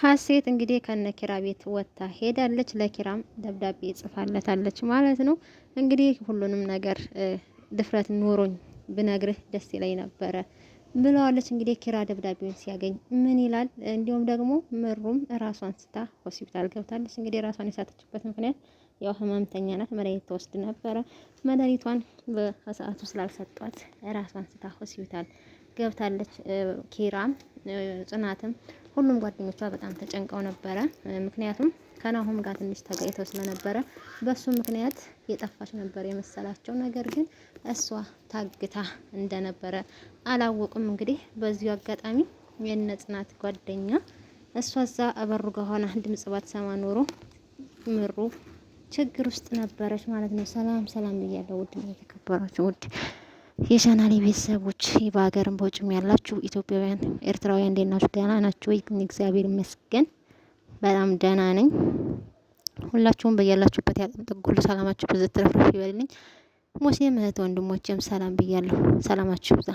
ሀሴት እንግዲህ ከነ ኪራ ቤት ወጥታ ሄዳለች። ለኪራም ደብዳቤ ጽፋለታለች ማለት ነው። እንግዲህ ሁሉንም ነገር ድፍረት ኖሮኝ ብነግርህ ደስ ይለኝ ነበረ ብለዋለች። እንግዲህ ኪራ ደብዳቤውን ሲያገኝ ምን ይላል? እንዲሁም ደግሞ ምሩም ራሷን ስታ ሆስፒታል ገብታለች። እንግዲህ ራሷን የሳተችበት ምክንያት ያው ህመምተኛ ናት፣ መድኃኒት ተወስድ ነበረ። መድኃኒቷን በሰዓቱ ስላልሰጧት ራሷን ስታ ሆስፒታል ገብታለች። ኪራም ጽናትም ሁሉም ጓደኞቿ በጣም ተጨንቀው ነበረ። ምክንያቱም ከናሆም ጋር ትንሽ ተጋይተው ስለነበረ በሱ ምክንያት የጠፋች ነበር የመሰላቸው። ነገር ግን እሷ ታግታ እንደነበረ አላወቁም። እንግዲህ በዚሁ አጋጣሚ የነ ጽናት ጓደኛ እሷ እዛ በሩ ጋር ሆና ድምጽ ባትሰማ ኖሮ ምሩ ችግር ውስጥ ነበረች ማለት ነው። ሰላም ሰላም ብያለሁ። ውድ ነው የተከበራችሁ ውድ የቻናሌ ቤተሰቦች በሀገርም በውጭም ያላችሁ ኢትዮጵያውያን ኤርትራውያን እንዴት ናችሁ? ደህና ናችሁ ወይ? እግዚአብሔር ይመስገን በጣም ደህና ነኝ። ሁላችሁም በያላችሁበት ያለም ጥጉሉ ሰላማችሁ ብዙ ትርፍርፍ ይበልልኝ። ሙስሊም እህት ወንድሞቼም ሰላም ብያለሁ። ሰላማችሁ ይብዛ።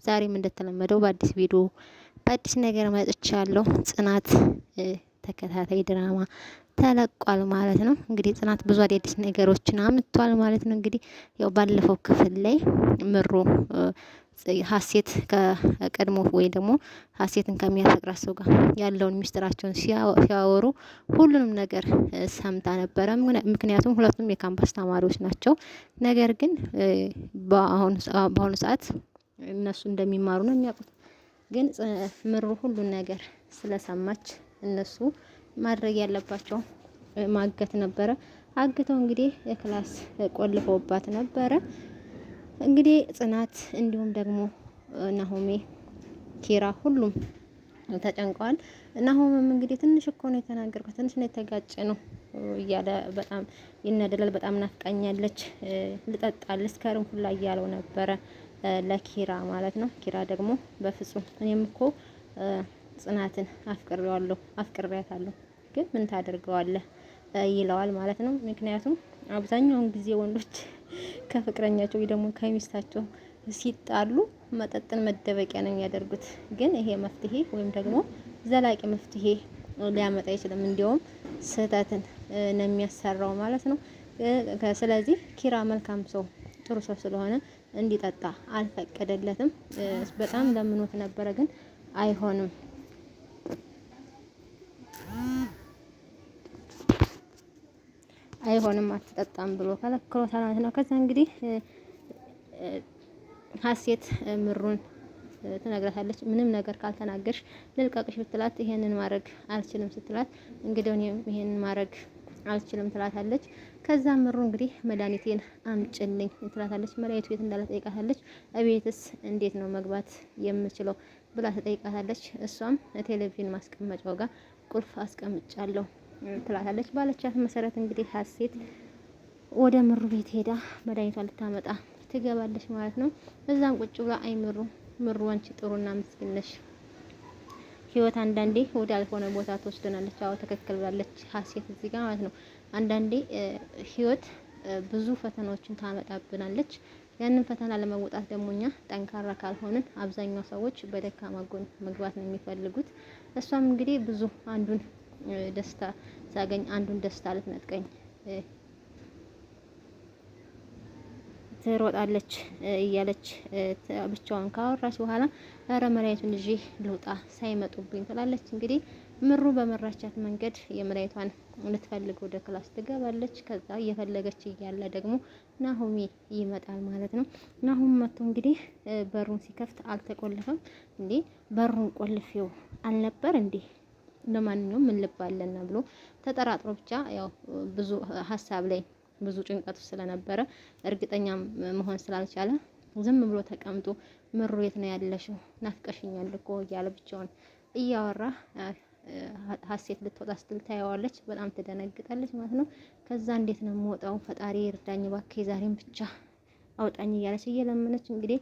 ዛሬም እንደተለመደው በአዲስ ቪዲዮ በአዲስ ነገር መጥቻለሁ። ጽናት ተከታታይ ድራማ ተለቋል ማለት ነው። እንግዲህ ጽናት ብዙ አዳዲስ ነገሮችን አምጥቷል ማለት ነው። እንግዲህ ያው ባለፈው ክፍል ላይ ምሩ ሀሴት ከቀድሞ ወይ ደግሞ ሀሴትን ከሚያፈቅራት ሰው ጋር ያለውን ሚስጥራቸውን ሲያወሩ ሁሉንም ነገር ሰምታ ነበረ። ምክንያቱም ሁለቱም የካምፓስ ተማሪዎች ናቸው። ነገር ግን በአሁኑ ሰዓት እነሱ እንደሚማሩ ነው የሚያውቁት። ግን ምሩ ሁሉን ነገር ስለሰማች እነሱ ማድረግ ያለባቸው ማገት ነበረ። አግተው እንግዲህ ክላስ ቆልፈውባት ነበረ። እንግዲህ ጽናት እንዲሁም ደግሞ ናሆሜ፣ ኪራ ሁሉም ተጨንቀዋል። ናሆምም እንግዲህ ትንሽ እኮ ነው የተናገርኩት፣ ትንሽ ነው የተጋጨ ነው እያለ በጣም ይናደላል። በጣም ናፍቃኛለች፣ ልጠጣል እስከርም ሁላ እያለው ነበረ ለኪራ ማለት ነው። ኪራ ደግሞ በፍጹም እኔም እኮ ጽናትን አፍቅሬያታለሁ ግን ምን ታደርገዋለህ ይለዋል ማለት ነው። ምክንያቱም አብዛኛውን ጊዜ ወንዶች ከፍቅረኛቸው ወይ ደግሞ ከሚስታቸው ሲጣሉ መጠጥን መደበቂያ ነው የሚያደርጉት። ግን ይሄ መፍትሄ ወይም ደግሞ ዘላቂ መፍትሄ ሊያመጣ አይችልም። እንዲያውም ስህተትን ነው የሚያሰራው ማለት ነው። ስለዚህ ኪራ መልካም ሰው ጥሩ ሰው ስለሆነ እንዲጠጣ አልፈቀደለትም። በጣም ለምኖት ነበረ ግን አይሆንም አትጠጣም ብሎ ከለክሎታል ማለት ነው። ከዛ እንግዲህ ሀሴት ምሩን ትነግራታለች። ምንም ነገር ካልተናገርሽ ልልቀቅሽ ብትላት ይሄንን ማድረግ አልችልም ስትላት እንግዲህ ይሄንን ማድረግ አልችልም ትላታለች። ከዛ ምሩ እንግዲህ መድኃኒቴን አምጭልኝ ትላታለች። መድኃኒቱ ቤት እንዳለ ጠይቃታለች። እቤትስ እንዴት ነው መግባት የምችለው ብላ ተጠይቃታለች። እሷም ቴሌቪዥን ማስቀመጫው ጋር ቁልፍ አስቀምጫለሁ ትላታለች። ባለቻት መሰረት እንግዲህ ሀሴት ወደ ምሩ ቤት ሄዳ መድኃኒቷን ልታመጣ ትገባለች ማለት ነው። እዛም ቁጭ ብላ ምሩ አንቺ ጥሩና ምስኪን ነሽ፣ ህይወት አንዳንዴ ወደ አልሆነ ቦታ ትወስደናለች። አዎ ትክክል ብላለች ሀሴት እዚህ ጋር ማለት ነው። አንዳንዴ ህይወት ብዙ ፈተናዎችን ታመጣብናለች። ያንን ፈተና ለመወጣት ደግሞ እኛ ጠንካራ ካልሆንን አብዛኛው ሰዎች በደካማ ጎን መግባት ነው የሚፈልጉት። እሷም እንግዲህ ብዙ አንዱን ደስታ ሳገኝ አንዱን ደስታ ልትነጥቀኝ ትሮጣለች እያለች ብቻዋን ካወራች በኋላ ኧረ መድኃኒቱን ይዤ ልውጣ ሳይመጡብኝ ትላለች። እንግዲህ ምሩ በመራቻት መንገድ የመድኃኒቷን ልትፈልግ ወደ ክላስ ትገባለች። ከዛ እየፈለገች እያለ ደግሞ ናሆሜ ይመጣል ማለት ነው። ናሆም መጥቶ እንግዲህ በሩን ሲከፍት አልተቆለፈም። እንዴ በሩን ቆልፌው አልነበር እንዴ? ለማንኛውም ምን ልባለና ብሎ ተጠራጥሮ ብቻ ያው ብዙ ሀሳብ ላይ ብዙ ጭንቀት ስለነበረ እርግጠኛ መሆን ስላልቻለ ዝም ብሎ ተቀምጦ ምሩ የት ነው ያለሽው? ናፍቀሽኛል እኮ እያለ ብቻውን እያወራ ሀሴት ልትወጣ ስትል ታየዋለች። በጣም ትደነግጣለች ማለት ነው። ከዛ እንዴት ነው የምወጣው? ፈጣሪ እርዳኝ እባክህ ዛሬም ብቻ አውጣኝ እያለች እየለመነች እንግዲህ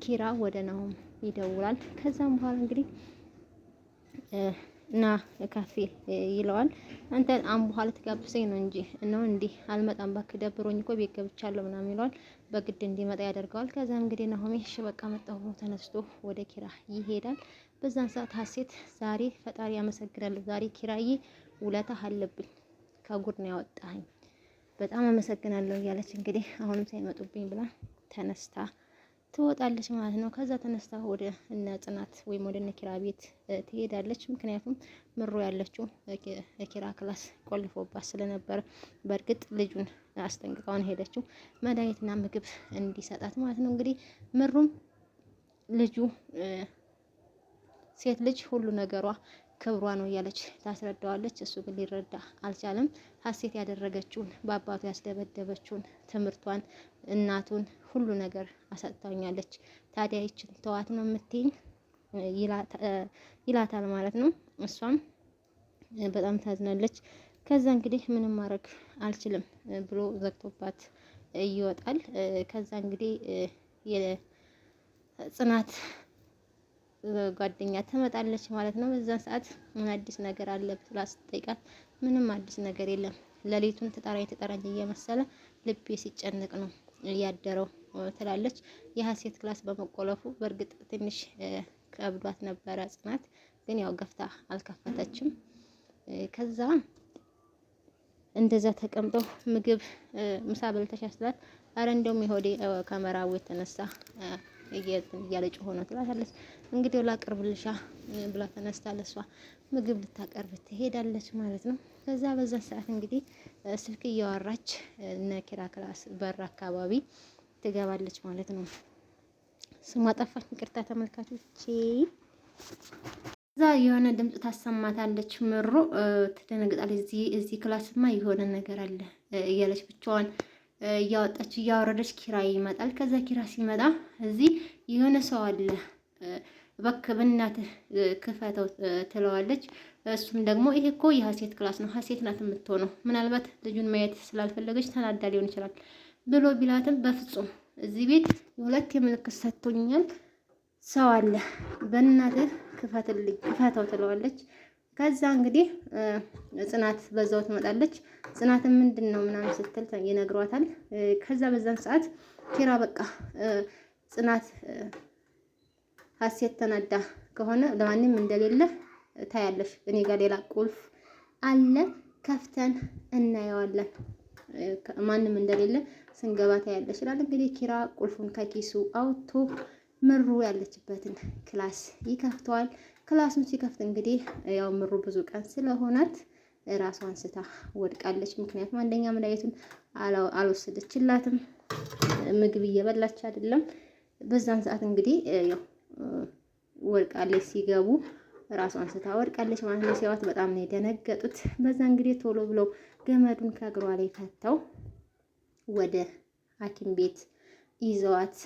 ኪራ ወደ ናሆም ይደውላል። ከዛም በኋላ እንግዲህ እና ካፌ ይለዋል። አንተ በኋላ ልትጋብዘኝ ነው እንጂ ነው እንዲህ አልመጣም እባክህ ደብሮኝ እኮ ቤት ገብቻለሁ ምናምን ይለዋል። በግድ እንዲመጣ ያደርገዋል። ከዛ እንግዲህ ናሆሜ እሺ በቃ መጣሁ ተነስቶ ወደ ኪራ ይሄዳል። በዛን ሰዓት ሀሴት ዛሬ ፈጣሪ ያመሰግናለሁ፣ ዛሬ ኪራዬ ውለታህ አለብኝ፣ ከጉድ ነው ያወጣኸኝ፣ በጣም አመሰግናለሁ እያለች እንግዲህ አሁንም ሳይመጡብኝ ብላ ተነስታ ትወጣለች ማለት ነው። ከዛ ተነስታ ወደ እነ ጽናት ወይም ወደ እነ ኪራ ቤት ትሄዳለች። ምክንያቱም ምሮ ያለችው ኪራ ክላስ ቆልፎባት ስለነበረ በእርግጥ ልጁን አስጠንቅቃውን ሄደችው መድኃኒትና ምግብ እንዲሰጣት ማለት ነው። እንግዲህ ምሩም ልጁ ሴት ልጅ ሁሉ ነገሯ ክብሯ ነው እያለች ታስረዳዋለች። እሱ ግን ሊረዳ አልቻለም። ሀሴት ያደረገችውን በአባቱ ያስደበደበችውን ትምህርቷን፣ እናቱን ሁሉ ነገር አሰጥታኛለች። ታዲያ ይችን ተዋት ነው የምትይኝ ይላታል ማለት ነው። እሷም በጣም ታዝናለች። ከዛ እንግዲህ ምንም ማድረግ አልችልም ብሎ ዘግቶባት ይወጣል። ከዛ እንግዲህ የጽናት ጓደኛ ትመጣለች ማለት ነው። በዛን ሰዓት ምን አዲስ ነገር አለ ብላ ስትጠይቃት ምንም አዲስ ነገር የለም፣ ሌሊቱን ትጠራኝ እየመሰለ ልቤ ሲጨነቅ ነው ያደረው ትላለች። የሀሴት ክላስ በመቆለፉ በእርግጥ ትንሽ ከብዷት ነበረ ጽናት፣ ግን ያው ገፍታ አልከፈተችም። ከዛ እንደዛ ተቀምጠው ምግብ ምሳ በልተሻል ስላት አረ እንደውም የሆዴ ከመራቡ የተነሳ እያለች ሆኖ ትላታለች። እንግዲህ ላቅርብልሻ ብላ ተነስታ ለሷ ምግብ ልታቀርብ ትሄዳለች ማለት ነው። ከዛ በዛ ሰዓት እንግዲህ ስልክ እያወራች እነ ኪራ ክላስ በር አካባቢ ትገባለች ማለት ነው። ስሟ ጠፋኝ፣ ይቅርታ ተመልካቾቼ። እዛ የሆነ ድምጽ ታሰማታለች። ምሮ ትደነግጣለች። እዚህ ክላስማ የሆነ ነገር አለ እያለች ብቻዋን እያወጣች እያወረደች ኪራ ይመጣል። ከዛ ኪራ ሲመጣ እዚህ የሆነ ሰው አለ እባክህ በእናትህ ክፈተው ትለዋለች። እሱም ደግሞ ይሄ እኮ የሀሴት ክላስ ነው፣ ሀሴት ናት የምትሆነው፣ ምናልባት ልጁን ማየት ስላልፈለገች ተናዳ ሊሆን ይችላል ብሎ ቢላትም በፍጹም እዚህ ቤት የሁለት የምልክት ሰጥቶኛል፣ ሰው አለ፣ በእናትህ ክፈትልኝ፣ ክፈተው ትለዋለች። ከዛ እንግዲህ ጽናት በዛው ትመጣለች። ጽናትን ምንድን ነው ምናምን ስትል ይነግሯታል። ከዛ በዛን ሰዓት ኪራ በቃ ጽናት ሀሴት ተናዳ ከሆነ ለማንም እንደሌለ ታያለሽ፣ እኔ ጋር ሌላ ቁልፍ አለ ከፍተን እናየዋለን፣ ማንም እንደሌለ ስንገባ ታያለሽ ይላል። እንግዲህ ኪራ ቁልፉን ከኪሱ አውጥቶ ምሩ ያለችበትን ክላስ ይከፍተዋል። ክላሱን ሲከፍት እንግዲህ ያው ምሩ ብዙ ቀን ስለሆናት ራሷን ስታ ወድቃለች። ምክንያቱም አንደኛ መድኃኒቱን አልወሰደችላትም፣ ምግብ እየበላች አይደለም። በዛን ሰዓት እንግዲህ ያው ወድቃለች። ሲገቡ ራሷን ስታ ወድቃለች ማለት ነው። ሲያዋት በጣም ነው የደነገጡት። በዛ እንግዲህ ቶሎ ብለው ገመዱን ከእግሯ ላይ ፈተው ወደ ሐኪም ቤት ይዘዋት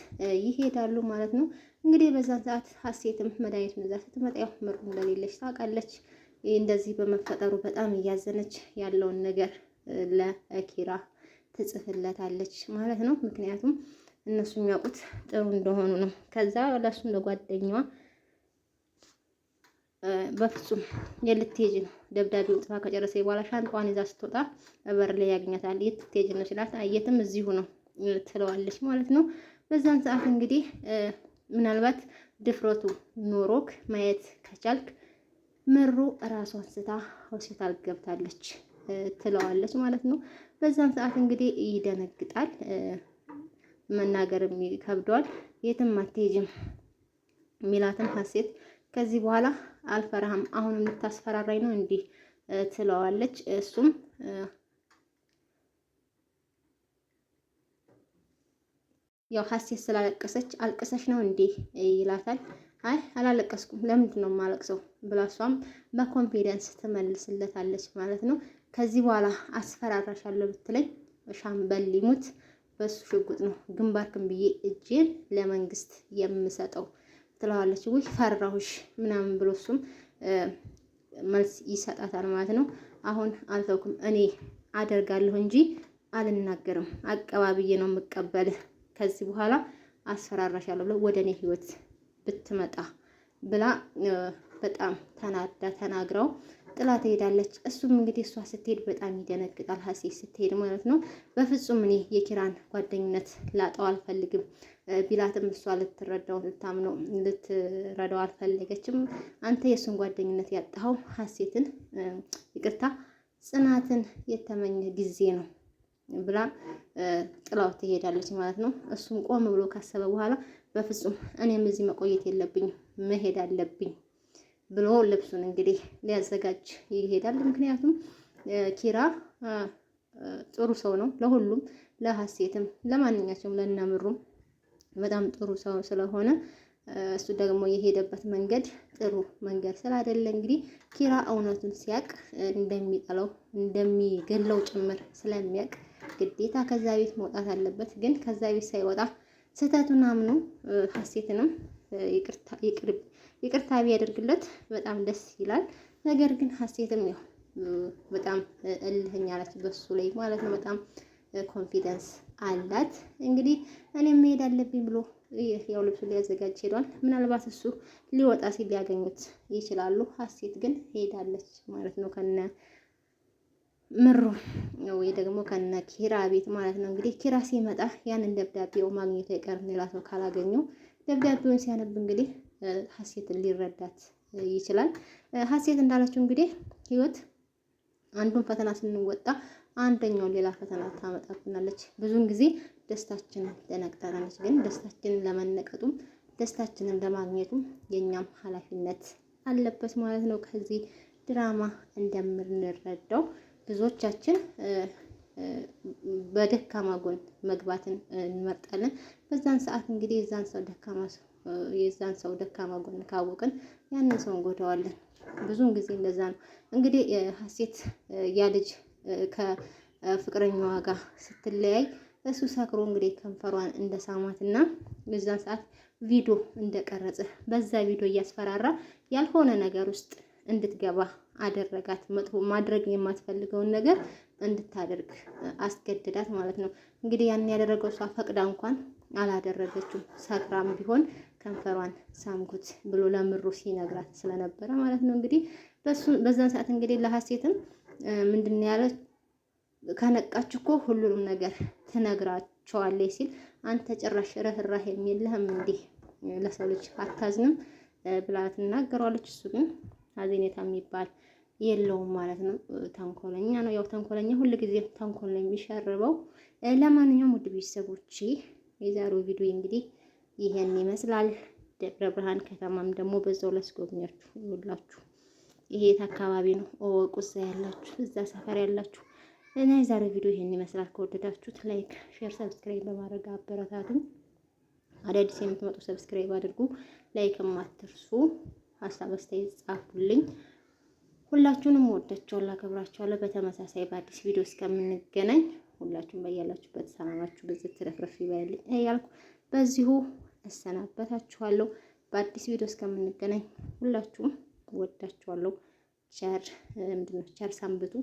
ይሄዳሉ ማለት ነው። እንግዲህ በዛን ሰዓት ሀሴትም መድኃኒቱን ይዛ ስትመጣ ያው ምሩ እንደሌለች ታውቃለች። እንደዚህ በመፈጠሩ በጣም እያዘነች ያለውን ነገር ለኪራ ትጽፍለታለች ማለት ነው። ምክንያቱም እነሱ የሚያውቁት ጥሩ እንደሆኑ ነው። ከዛ ለሱም ለጓደኛዋ በፍጹም የልትሄጂ ነው፣ ደብዳቤውን ጽፋ ከጨረሰ በኋላ ሻንጣዋን ይዛ ስትወጣ በር ላይ ያገኛታል። የት ልትሄጂ ነው ሲላት የትም እዚሁ ነው ትለዋለች ማለት ነው። በዛን ሰዓት እንግዲህ ምናልባት ድፍረቱ ኖሮክ ማየት ከቻልክ ምሩ ራሷን ስታ ሆስፒታል ገብታለች ትለዋለች ማለት ነው። በዛን ሰዓት እንግዲህ ይደነግጣል፣ መናገርም ይከብደዋል። የትም አትሄጂም ሚላትን ሀሴት ከዚህ በኋላ አልፈራህም፣ አሁንም ልታስፈራራኝ ነው እንዲህ ትለዋለች። እሱም ያው ሀሴት ስላለቀሰች አልቅሰሽ ነው እንዴ ይላታል። አይ አላለቀስኩም፣ ለምንድን ነው የማለቅሰው ብላ እሷም በኮንፊደንስ ትመልስለታለች ማለት ነው። ከዚህ በኋላ አስፈራራሻለሁ ብትለኝ ሻምበል ሊሙት በሱ ሽጉጥ ነው ግንባርክን ብዬ እጄን ለመንግስት የምሰጠው ትለዋለች። ውይ ፈራሁሽ ምናምን ብሎ እሱም መልስ ይሰጣታል ማለት ነው። አሁን አልተውኩም፣ እኔ አደርጋለሁ እንጂ አልናገርም፣ አቀባብዬ ነው የምቀበልህ፣ ከዚህ በኋላ አስፈራራሻለሁ ብለው ወደ እኔ ህይወት ብትመጣ ብላ በጣም ተናዳ ተናግረው ጥላ ትሄዳለች። እሱም እንግዲህ እሷ ስትሄድ በጣም ይደነግጣል፣ ሀሴት ስትሄድ ማለት ነው። በፍጹም እኔ የኪራን ጓደኝነት ላጣው አልፈልግም ቢላትም እሷ ልትረዳው አልፈለገችም። አንተ የእሱን ጓደኝነት ያጣኸው ሀሴትን ይቅርታ ጽናትን የተመኘ ጊዜ ነው ብላ ጥላው ትሄዳለች ማለት ነው። እሱም ቆም ብሎ ካሰበ በኋላ በፍጹም እኔም እዚህ መቆየት የለብኝም መሄድ አለብኝ ብሎ ልብሱን እንግዲህ ሊያዘጋጅ ይሄዳል። ምክንያቱም ኪራ ጥሩ ሰው ነው ለሁሉም፣ ለሀሴትም፣ ለማንኛቸውም ለነምሩም በጣም ጥሩ ሰው ስለሆነ እሱ ደግሞ የሄደበት መንገድ ጥሩ መንገድ ስላይደለ እንግዲህ ኪራ እውነቱን ሲያቅ እንደሚጠላው እንደሚገለው ጭምር ስለሚያቅ ግዴታ ከዛ ቤት መውጣት አለበት። ግን ከዛ ቤት ሳይወጣ ስህተቱን አምኖ ሀሴትንም ይቅርታ ቢያደርግለት በጣም ደስ ይላል። ነገር ግን ሀሴትም ያው በጣም እልህኛ አለች በሱ ላይ ማለት ነው። በጣም ኮንፊደንስ አላት። እንግዲህ እኔም መሄድ አለብኝ ብሎ ያው ልብሱ ሊያዘጋጅ ሄዷል። ምናልባት እሱ ሊወጣ ሲል ሊያገኙት ይችላሉ። ሀሴት ግን ሄዳለች ማለት ነው ከነ ምሩ ወይ ደግሞ ከነ ኪራ ቤት ማለት ነው። እንግዲህ ኪራ ሲመጣ ያንን ደብዳቤው ማግኘቱ አይቀርም ሌላ ሰው ካላገኘው። ደብዳቤውን ሲያነብ እንግዲህ ሀሴትን ሊረዳት ይችላል። ሀሴት እንዳለችው እንግዲህ ህይወት አንዱን ፈተና ስንወጣ አንደኛው ሌላ ፈተና ታመጣብናለች። ብዙውን ጊዜ ደስታችንን ትነቅጠናለች። ግን ደስታችንን ለመነቀጡም ደስታችንን ለማግኘቱም የኛም ኃላፊነት አለበት ማለት ነው። ከዚህ ድራማ እንደምንረዳው ብዙዎቻችን በደካማ ጎን መግባትን እንመርጣለን። በዛን ሰዓት እንግዲህ የዛን ሰው ደካማ ጎን ካወቅን ያንን ሰው እንጎዳዋለን። ብዙውን ጊዜ እንደዛ ነው። እንግዲህ ሀሴት ያ ልጅ ከፍቅረኛዋ ጋር ስትለያይ እሱ ሰክሮ እንግዲህ ከንፈሯን እንደሳማትና በዛን ሰዓት ቪዲዮ እንደቀረጸ በዛ ቪዲዮ እያስፈራራ ያልሆነ ነገር ውስጥ እንድትገባ አደረጋት። መጥፎ ማድረግ የማትፈልገውን ነገር እንድታደርግ አስገድዳት ማለት ነው። እንግዲህ ያን ያደረገው እሷ ፈቅዳ እንኳን አላደረገችው። ሰክራም ቢሆን ከንፈሯን ሳምኩት ብሎ ለምሩ ሲነግራት ስለነበረ ማለት ነው። እንግዲህ በዛን ሰዓት እንግዲህ ለሀሴትም ምንድን ያለ ከነቃች እኮ ሁሉንም ነገር ትነግራቸዋለች ሲል አንተ ጭራሽ ርህራሄ የለህም እንዲህ ለሰው ልጅ አታዝንም ብላ ትናገረዋለች። እሱ ግን ሀዘኔታ የሚባል የለውም ማለት ነው። ተንኮለኛ ነው። ያው ተንኮለኛ ሁልጊዜም ተንኮል ነው የሚሸርበው። ለማንኛውም ውድ ቤተሰቦቼ የዛሬው ቪዲዮ እንግዲህ ይሄን ይመስላል። ደብረ ብርሃን ከተማም ደግሞ በዛው ላስጎብኛችሁ ይውላችሁ። ይሄ አካባቢ ነው እወቁ። እዛ ያላችሁ እዛ ሰፈር ያላችሁ እና የዛሬው ቪዲዮ ይሄን ይመስላል። ከወደዳችሁት ላይክ፣ ሼር፣ ሰብስክራይብ በማድረግ አበረታቱኝ። አዳዲስ የምትመጡ ሰብስክራይብ አድርጉ፣ ላይክም አትርሱ። ሀሳብ አስተያየት ጻፉልኝ። ሁላችሁንም ወዳችኋለሁ፣ አከብራችኋለሁ። በተመሳሳይ በአዲስ ቪዲዮ እስከምንገናኝ ሁላችሁም በያላችሁበት ሰላማችሁ ብዝት ትረፍረፍ ይበልኝ እያልኩ በዚሁ እሰናበታችኋለሁ። በአዲስ ቪዲዮ እስከምንገናኝ ሁላችሁም ወዳችኋለሁ። ቸር ሰንብቱ።